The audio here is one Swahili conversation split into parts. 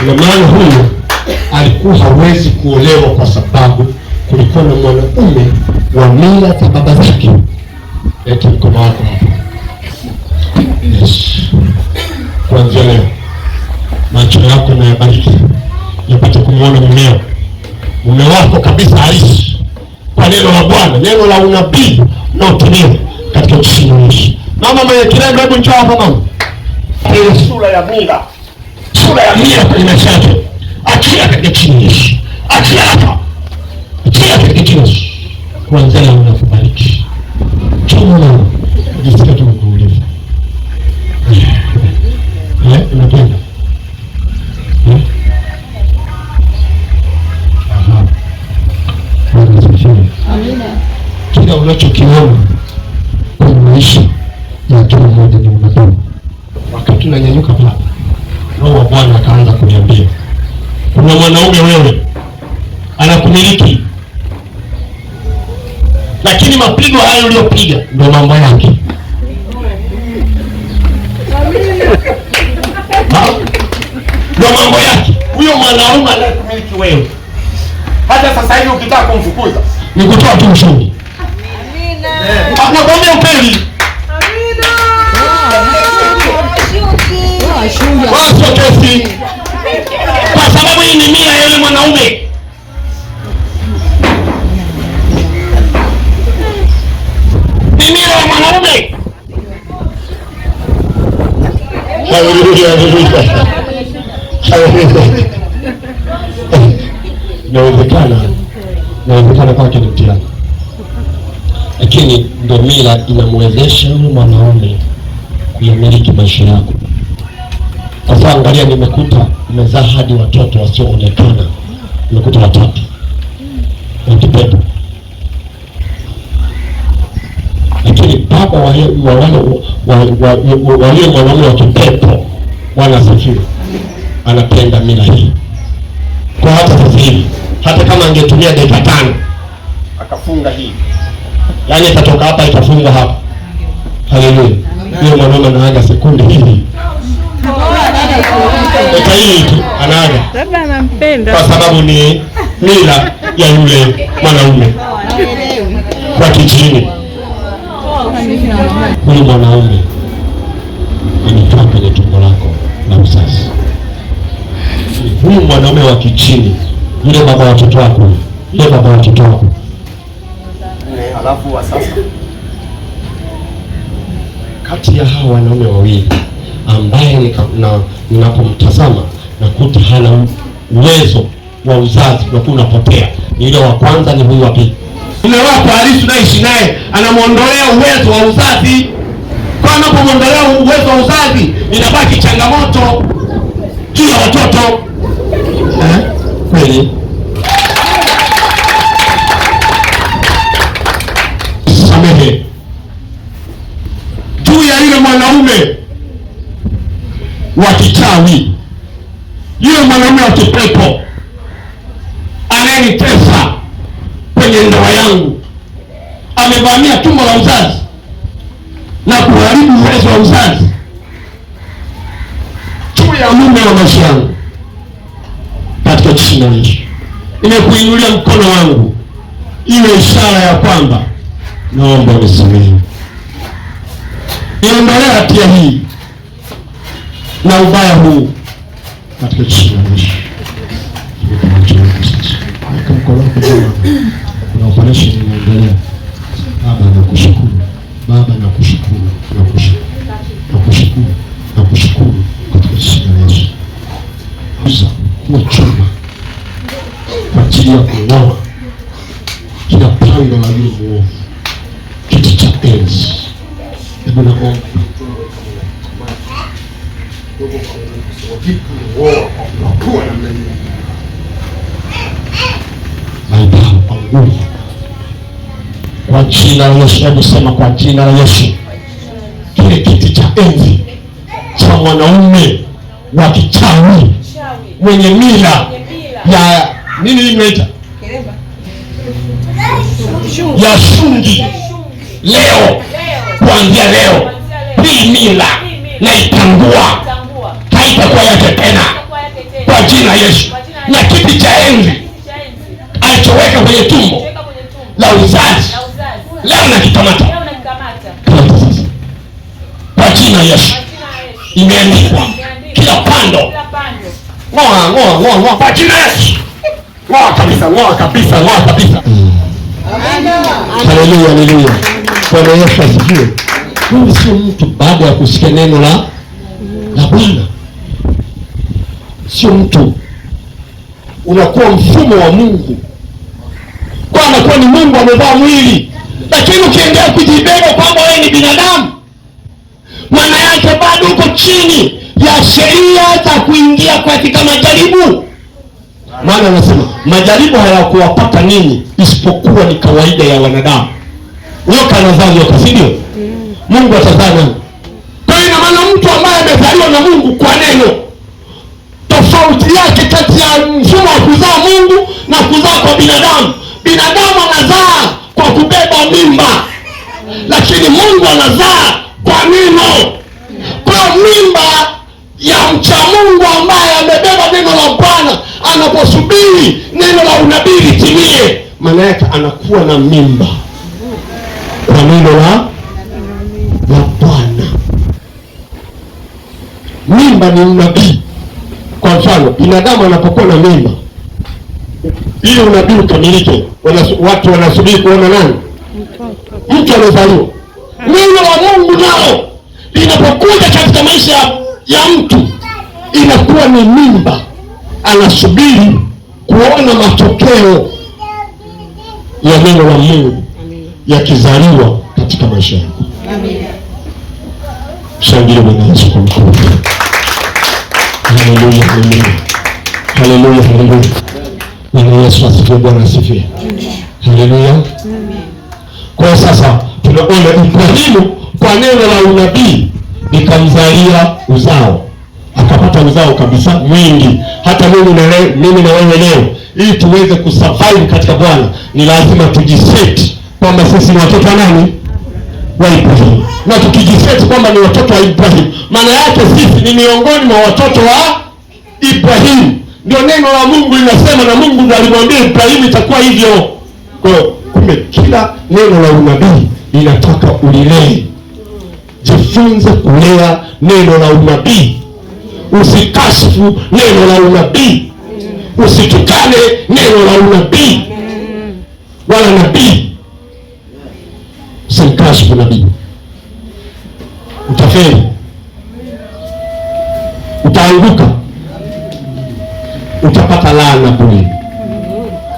Na maana huyu alikuwa hawezi kuolewa kwa sababu kulikuwa na mwanaume wa mila za baba zake. Eti mkono wako hapa. Yes. Kuanzia leo macho yako na yabariki, yapate kumwona mumeo, mume wako kabisa aishi kwa neno la Bwana, neno la unabii unaotumia katika ushindi. Mama mwenye kirembe, hebu njoo hapa mama. Ile sura ya mila, sura ya mila kwenye maisha yake, achia katika chini, achia hapa, achia katika chini. Kuanzia leo unakubariki. Chuma jisikia tu kuuliza. Unapenda? Aha. Amina. Kila unachokiona kwa maisha ya kila mmoja ni unabii. Wakati unanyanyuka pale, Roho wa Bwana akaanza kuniambia, kuna mwanaume wewe anakumiliki, lakini mapigo hayo uliyopiga ndio mambo yake. Ndio mambo yake. Huyo mwanaume anakumiliki wewe. Hata sasa hivi ukitaka kumfukuza ni kutoa tu ushindi. Amina. Nakwambia ukweli. Amina. Wacho kesi. Kwa sababu hii ni mila ya yule mwanaume. Ni mila ya mwanaume. Inawezekana kwake ni mtihani, lakini ndio mila inamwezesha yule mwanaume kuyamiliki maisha yako. Sasa angalia, nimekuta umezaa hadi watoto wasioonekana, nimekuta 3 wa kipepo, lakini baba wa wale mwanaume wa kipepo wanasafiri, anapenda mila hii. Kwa hata sasa hivi, hata kama angetumia dakika 5 akafunga hii, yaani itatoka hapa itafunga hapa. Haleluya. Yule mwanaume anaaga sekunde hivi, dakika hii tu anaaga, labda anampenda, kwa sababu ni mila ya yule mwanaume kwa kichini. Huyu mwanaume amekaa kwenye tumbo lako la uzazi. Huyu mwanaume wa kichini, yule baba wa watoto wako, yule baba wa watoto wako. Alafu wa sasa, kati ya hawa wanaume wawili ambaye ninapomtazama nakuta hana uwezo wa uzazi, unakuwa unapotea, ni yule wa kwanza, ni huyu wa pili. Mume wako halisi unaishi naye anamuondolea uwezo wa uzazi. Kwa anapomuondolea uwezo wa uzazi, inabaki changamoto juu ya watoto. Kweli? Samehe juu ya yule mwanaume wa kichawi, yule mwanaume wa kipepo anayenitesa kwenye ndoa yangu, amevamia tumbo la uzazi na kuharibu uwezo wa uzazi juu ya mume wa maisha yangu. Katika jina la Yesu, nimekuinulia mkono wangu, iwe ishara ya kwamba naomba unisamehe, niondolee hatia hii na ubaya huu katika jina la Yesu. Weka mkono wako juu. Kuna operation inaendelea. Baba nakushukuru. Baba nakushukuru. Nakushukuru katika jina la Yesu. Uza kuwa chuma kwa ajili ya kuoa kila pando la yule muovu, kiti cha enzi. Hebu naomba kwa jina la Yesu. Hebu sema kwa jina la Yesu, kile kiti cha enzi cha mwanaume wa kichawi mwenye mila ya nini inaita ya shungi, leo, kuanzia leo hii mila naitangua, haitakuwa yake tena kwa kwenye tumbo la uzazi. Leo nakikamata kwa jina Yesu. Imeandikwa kila pando. Ngoa kwa jina Yesu. Ngoa kabisa. Haleluya. Bwana Yesu asifiwe. Huyu sio mtu baada ya kusikia neno la Bwana. Sio mtu. Unakuwa mfumo wa Mungu. Kwa anakuwa ni Mungu amevaa mwili. Lakini ukiendelea kujibeba kwamba wewe ni binadamu, maana yake bado uko chini ya sheria za kuingia katika majaribu. Maana anasema majaribu hayakuwapata ninyi isipokuwa ni kawaida ya wanadamu. Nyoka anazaa nyoka, si ndio? Mungu atazaa nani? Kwa hiyo ina maana mtu ambaye amezaliwa na Mungu kwa neno, tofauti yake kati ya mfumo wa kuzaa Mungu na kuzaa kwa binadamu. Binadamu anazaa kwa kubeba mimba, lakini Mungu anazaa kwa neno. Kwa mimba ya mcha Mungu ambaye amebeba neno la Bwana, anaposubiri neno la unabii litimie, maana yake anakuwa na mimba kwa neno la Bwana. Mimba ni unabii. Kwa mfano, binadamu anapokuwa na mimba, ili unabii ukamilike, watu wanasubiri kuona nani? Mtu anazaliwa. Neno la Mungu nao linapokuja katika maisha ya mtu, inakuwa ni mimba, anasubiri kuona matokeo ya neno la Mungu yakizaliwa katika maisha yako. Shangilia Bwana Yesu kwa mkono. Haleluya. Bwana Yesu asifiwe. Bwana asifiwe. Haleluya. Kwa sasa tunaona Ibrahimu kwa neno la unabii likamzalia uzao, akapata uzao kabisa mwingi. Hata mimi na wewe leo, ili tuweze kusurvive katika Bwana, ni lazima tujiseti kwamba sisi ni watoto wa nani? Wa Ibrahimu. Na tukijiseti kwamba ni watoto wa Ibrahimu, maana yake sisi ni miongoni mwa watoto wa Ibrahimu. Ndio neno la Mungu linasema, na Mungu ndiye alimwambia Ibrahimu itakuwa hivyo. Kwa kumbe kila neno la unabii linataka ulilee. Jifunze kulea neno la unabii. Usikashifu neno la unabii. Usitukane neno la unabii. Wala nabii. Usikashifu nabii. Utafeli. Utaanguka. Utapata laana bure.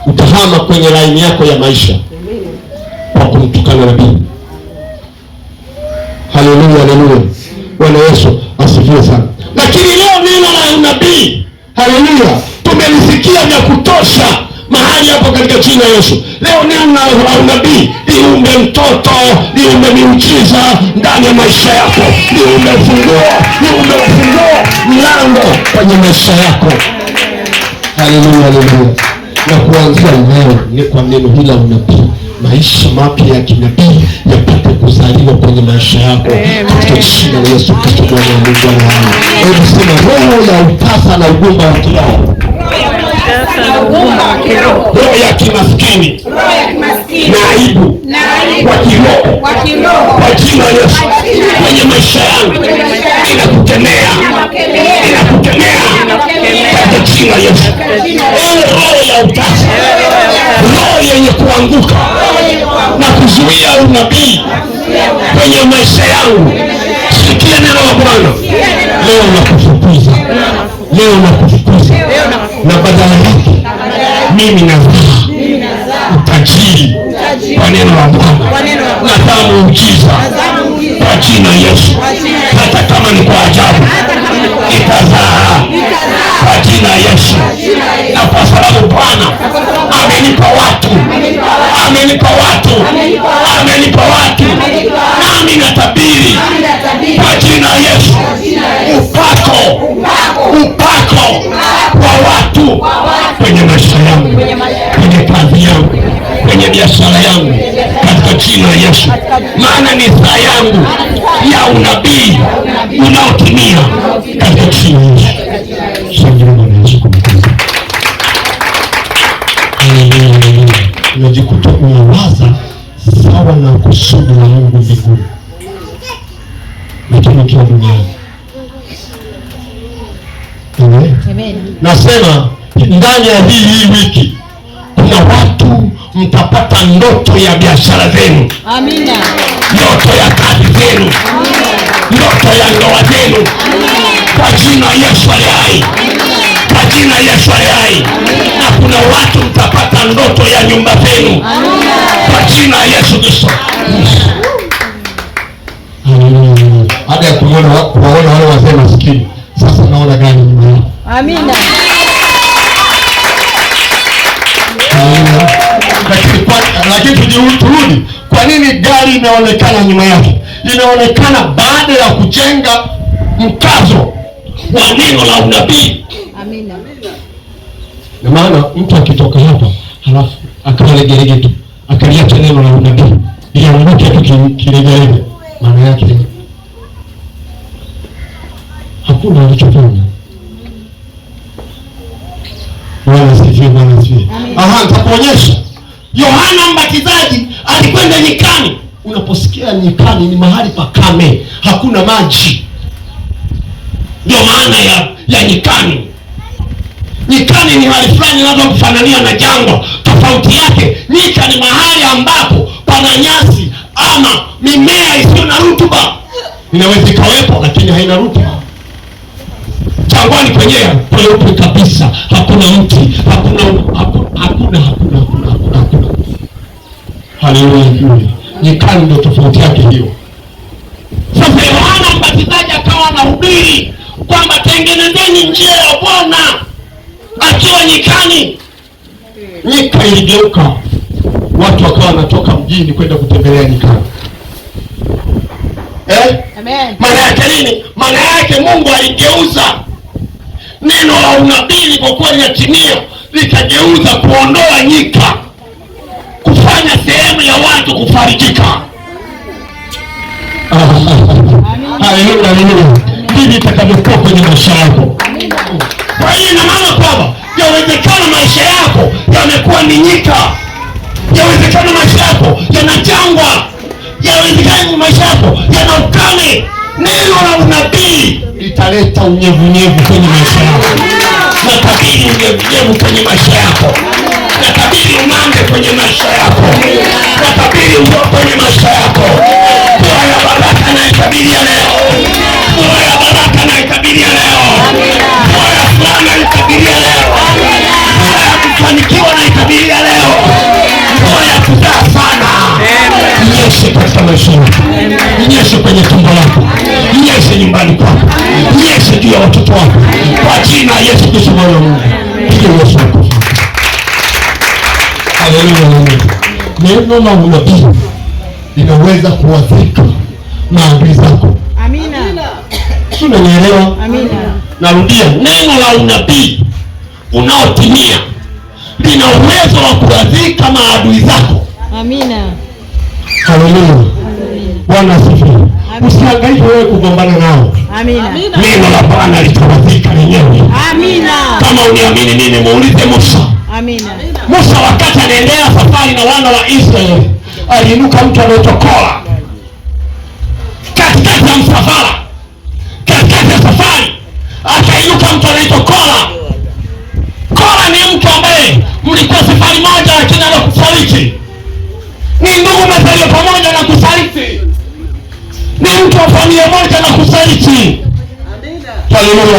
Utahama kwenye laini yako ya maisha kwa kumtukana nabii. Haleluya. Bwana Yesu asifiwe sana. Lakini leo neno la unabii, haleluya, tumelisikia vya kutosha mahali hapo katika jina la Yesu. Leo neno la unabii liumbe mtoto, liumbe miujiza ndani ya maisha yako, liumbe ufunguo milango kwenye maisha yako. Haleluya. Na kuanzia leo ni kwa neno hili la unabii, maisha mapya ya kinabii yapate kuzaliwa kwenye maisha yako katika jina la Yesu Kristo Bwana wa Mungu aliye. Hebu sema roho ya utasa na ugumba wa kiroho. Roho ya kimaskini na aibu wa kiroho kwa jina la Yesu kwenye maisha yangu inakukemea katika jina la Yesu. Roho ya utasa, roho yenye kuanguka na kuzuia unabii kwenye maisha yangu, sikia neno la Bwana leo, nakufukuza na badala yake mimi nazaa utajiri kwa neno la Bwana. Nazaa muujiza kwa jina la Yesu, hata kama ni kwa ajabu itazaa kwa jina la Yesu. Na kwa sababu Bwana amenipa watu, nami natabiri kwa jina la Yesu upako wa watu kwenye maisha yangu, kwenye kazi yangu, kwenye biashara yangu katika jina la Yesu. Maana ni saa yangu ya unabii unaotimia katika jina la Yesu. Haleluya. kuwa na kusudi la Mungu mbinguni, lakini ukiwa duniani. Amen. Nasema ndani ya hii wiki kuna watu mtapata ndoto ya biashara zenu. Amina. Ndoto ya kazi zenu. Amina. Ndoto ya ndoa zenu. Kwa jina Yesu aliye hai. Kwa jina Yesu aliye hai. Na kuna watu mtapata ndoto ya nyumba zenu. Kwa jina Yesu Kristo. Hadi ya kuwaona wale wazee maskini. Sasa naona gari nyuma yao. Amina. Lakini turudi, kwa nini gari inaonekana nyuma yake? Inaonekana baada ya kujenga mkazo wa neno la unabii. Amina. Na maana mtu akitoka hapa halafu akawa legelege tu akaliacha neno la unabii ilianguke tu kilegelege, maana yake hakuna alichofanya. Bwana asifiwe, Bwana asifiwe. Aha, nitakuonyesha. Yohana Mbatizaji alikwenda nyikani. Unaposikia nyikani ni mahali pakame, hakuna maji. Ndio maana ya nyikani. Nyikani ni mahali fulani linalofanania na jangwa. Tofauti yake, nyika ni mahali ambapo pana nyasi ama mimea isiyo na rutuba. Inaweza ikawepo lakini haina rutuba. Jangwani kwenyewe kweupe kabisa, hakuna mti, hakuna. Haleluya. Nyikani ndio tofauti yake hiyo. Sasa Yohana Mbatizaji akawa anahubiri kwamba tengenezeni njia ya Bwana akiwa nyikani. Nyika iligeuka, watu wakawa wanatoka mjini kwenda kutembelea nyikani. Amen. Maana yake nini? Maana yake Mungu aligeuza neno la unabii lilipokuwa linatimia, likageuza kuondoa nyika, kufanya sehemu ya watu kufarijika. Haleluya. Hivi itakavyokuwa kwenye maisha yako. Kwa hiyo ina maana kwamba yawezekana maisha yako yamekuwa ni nyika, yawezekana maisha yako yana jangwa, yawezekana maisha yako yana ukame. Neno la unabii litaleta unyevunyevu kwenye maisha yako. Natabiri unyevunyevu kwenye maisha yako. Natabiri umande kwenye maisha yako. Natabiri uo kwenye maisha yako. Ndoa ya baraka naitabiria leo. Ndoa ya baraka naitabiria leo. Ndoa ya furaha naitabiria leo. Ndoa ya kufanikiwa naitabiria leo. Ndoa ya kuzaa sana. Nyeshe katika maisha yako. Nyeshe kwenye tumbo lako. Nyeshe nyumbani kwako. Nyeshe juu ya watoto wako. Kwa jina Yesu Kristo Bwana Mungu. Ndio Yesu wako. Haleluya. Neno la unabii linaweza kuwafika maadui zako. Amina. Unanielewa? Amina. Narudia, neno la unabii unaotimia lina uwezo wa kuwafika maadui zako. Amina. Haleluya. Bwana asifiwe. Usihangaike wewe kugombana nao. Amina. Neno la Bwana litawafika lenyewe. Amina. Kama uniamini nini, muulize Musa. Amina. Musa wakati anaendelea safari na wana wa Israeli, aliinuka mtu anaitwa Kora. Katikati ya msafara, katikati ya safari, akainuka mtu anaitwa Kora. Kora ni mtu ambaye mlikuwa safari moja lakini anakusaliti. Ni ndugu mezaliwa pamoja na kusaliti. Ni mtu wa familia moja na kusaliti. Haleluya.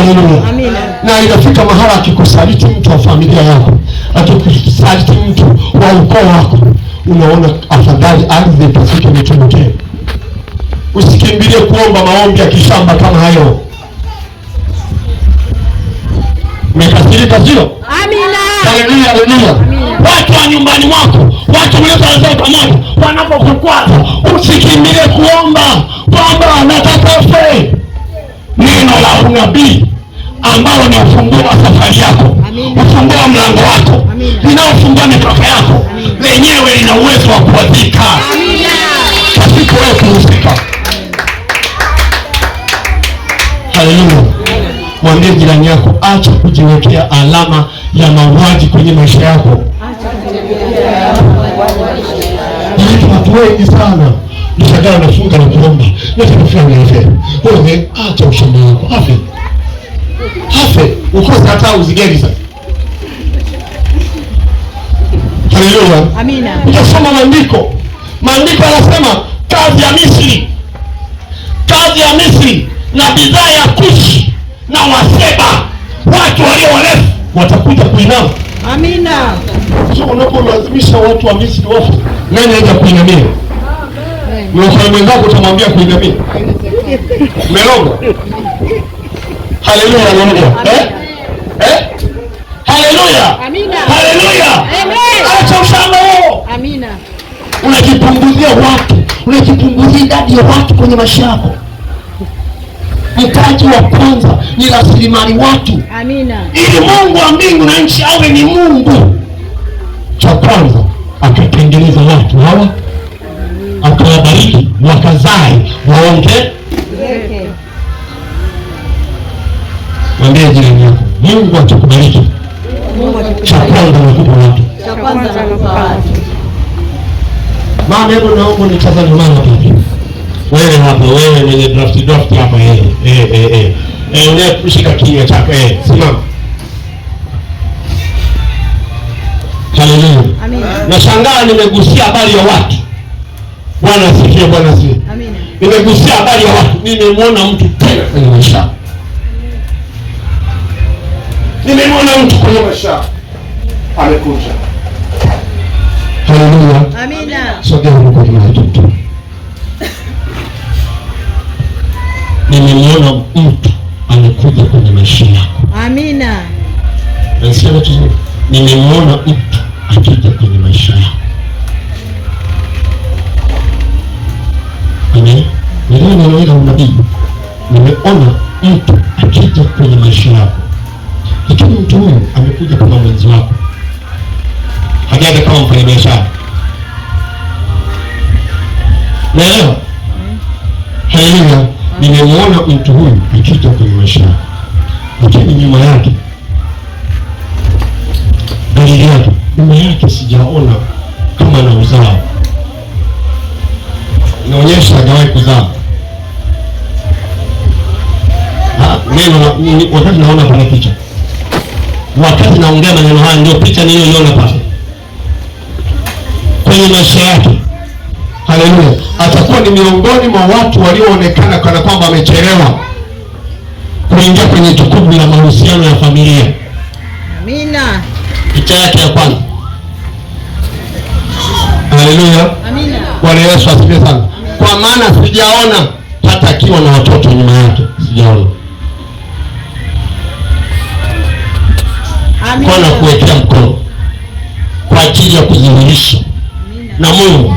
Amina. Na inafika mahala akikusaliti mtu wa familia yako, akikusaliti mtu wa ukoo wako, unaona afadhali ardhi ipasuke mitumbuke. Usikimbilie kuomba maombi ya kishamba kama hayo. Umekasirika sio? Amina. Haleluya. Watu wa nyumbani mwako, watu mliozaliwa pamoja, wanapokukwaza, usikimbilie kuomba kwamba nataka ufe. Neno la unabii ambalo ni ufunguo wa safari yako, ufunguo wa mlango wako, linaofungua mipaka yako, lenyewe lina uwezo wa kuwazika pasipo wewe kuhusika. Haleluya. Mwambie jirani yako, acha kujiwekea alama ya mauaji kwenye maisha yako. watu wengi sana. Nishangaa nafunga na kuomba. Nataka fulani afe. Wewe acha ushamba wako. Afe. Ukosa hata uzigeni sasa. Haleluya. Amina. Ukisoma maandiko. Maandiko yanasema kazi ya Misri na bidhaa ya Kushi na Waseba, watu walio warefu watakuja kuinama. Amina. Sio unapolazimisha watu wa Misri wafu, nani aje kuinamia? Wewe mwenzako utamwambia kuinamia. Umeroga. Haleluya, haleluya. Haleluya. Amina. Haleluya. Amen. Acha ushamba huo. Amina. Unajipunguzia idadi ya watu kwenye maisha yako. Mtaji wa kwanza ni rasilimali watu. Amina. Ili Mungu wa mbingu na nchi awe ni Mungu, cha kwanza akatengeneza watu hawa, akawabariki wakazae waongezeke. Mwambie jirani yako, Mungu atakubariki. Cha kwanza anakupa watu. Mama, hebu naomba nitazame mama pipi. Wewe hapa, wewe mwenye draft hapa unashika kinywa chako simama. Haleluya. Amina. Nashangaa nimegusia habari ya watu. Bwana asifiwe, Bwana asifiwe. Amina. Nimegusia habari ya watu. Nimemwona mtu tena kwenye maisha. Nimemwona mtu kwenye maisha. Amekuja. Haleluya. Amina. Sogea huko kwenye mtu. Nimemwona mtu amekuja kwenye maisha yako. Amina. Nasikia watu. Nimemwona mtu akija kwenye maisha yako. Amen. Niliona unabii. Nimeona mtu akija kwenye maisha yako. Lakini mtu huyu amekuja kama mwenzi wako. Hajaja kama mfanyabiashara. Naelewa? Haleluya. Nimemwona mtu huyu akija kwenye maisha yako. Lakini nyuma yake, dalili yake, nyuma yake sijaona kama na uzao. Inaonyesha hajawahi kuzaa. Wakati naona kwenye picha, wakati naongea maneno haya, ndio picha niliyoiona pale kwenye maisha yake. Haleluya. Atakuwa ni miongoni mwa watu walioonekana kana kwamba amechelewa kuingia kwenye jukumu la mahusiano ya familia. Amina. Picha yake ya kwanza. Haleluya. Amina. Bwana Yesu asifiwe sana. Kwa maana sijaona hata akiwa na watoto nyuma yake, sijaona. Amina. Bwana kuwekea mkono kwa ajili ya kudhihirisha na Mungu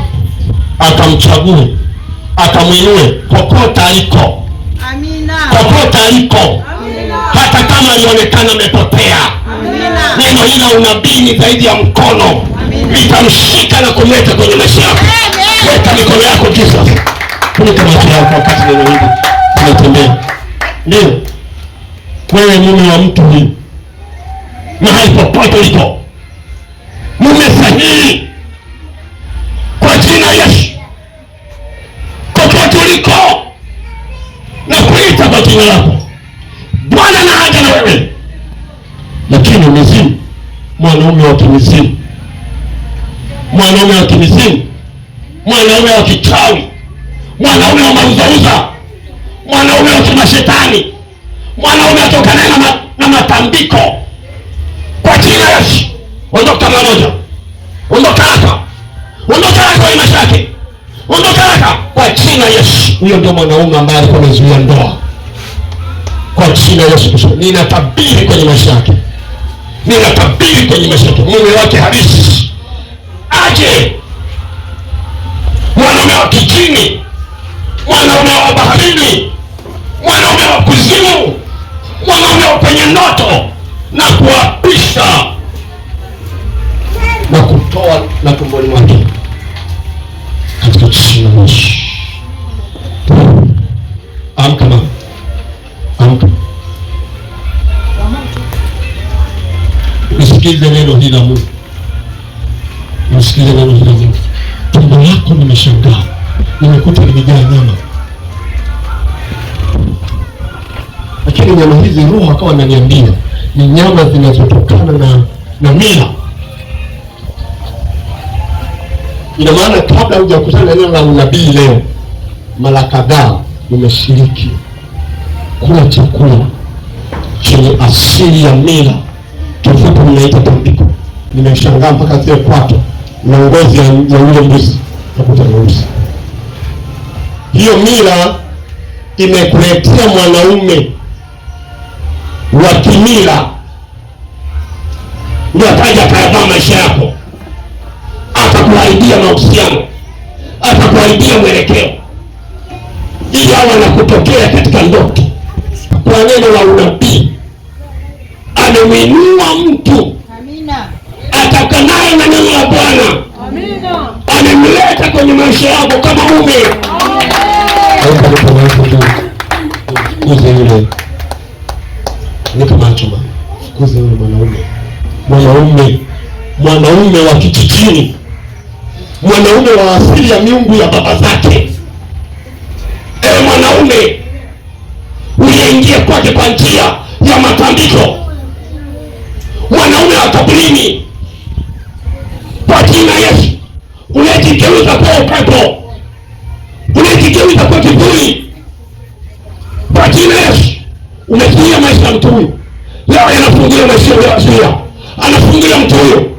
akamchague, akamwinue kokote aliko. Amina. Kokote aliko. Amina. Hata kama alionekana amepotea. Amina. Neno hili unabii ni zaidi ya mkono. Litamshika na kumleta kwenye maisha yako. Weka mikono yako juu sasa. Funika macho yako wakati neno hili tunatembea. Ndio. Wewe mume wa mtu huyu, mahali popote ulipo, mume sahihi kwa jina Yesu. Kokote uliko na kuita kwa jina lako. Bwana na haja na wewe. Lakini mizimu, mwanaume wa kimizimu, mwanaume wa kimizimu, mwanaume wa kichawi, mwanaume wa mauzauza, mwanaume wa kimashetani, mwanaume atokanaye na matambiko, kwa jina Yesu, ondoka mara moja. Ondoka hapa. Ondoka hapa kwenye maisha yake. Ondoka hapa kwa jina Yesu. Huyo ndio mwanaume ambaye alikuwa amezuia ndoa. Kwa jina Yesu Kristo, ninatabiri kwenye maisha yake. Ninatabiri kwenye maisha yake. Mume wake halisi aje. Mwanaume wa kijini, mwanaume wa baharini, mwanaume wa kuzimu, mwanaume wa kwenye ndoto, na kuapisha na kutoa na tumboni mwake katika jina la Yesu. Amka mama. Amka. Usikize neno hili la Mungu. Usikize neno hili la Mungu. tumbo lako nimeshangaa, nimekuta limejaa nyama. Lakini nyama hizi Roho akawa ananiambia ni nyama zinazotokana na mila. Ina maana kabla hujakutana na neno la unabii leo, mara kadhaa umeshiriki kula chakula chenye asili ya mila, kifupi mnaita tambiko. Nimeshangaa mpaka zile kwato na ngozi ya ule mbuzi nakuta nyeusi. Hiyo mila imekuletea mwanaume wa kimila, ndio ataja akayavaa maisha yako, atakuharibia mahusiano, atakuharibia mwelekeo, ili awe anakutokea katika ndoto. Kwa neno la unabii amemwinua mtu atakanaye na neno la Bwana, amemleta kwenye maisha yako kama mume. Fukuze yule, nika macho ma, fukuze yule mwanaume wa kijijini, mwanaume wa asili ya miungu ya baba zake. Mwanaume uliingia kwake kwa njia ya matambiko, mwanaume wa kaburini, kwa jina Yesu unajigeuza kwa upepo, unajigeuza kwa kivuli, kwa jina Yesu umezuia maisha ya mtu huyu. Leo yanafungulia maisha ya Yesu, anafungulia mtu huyu.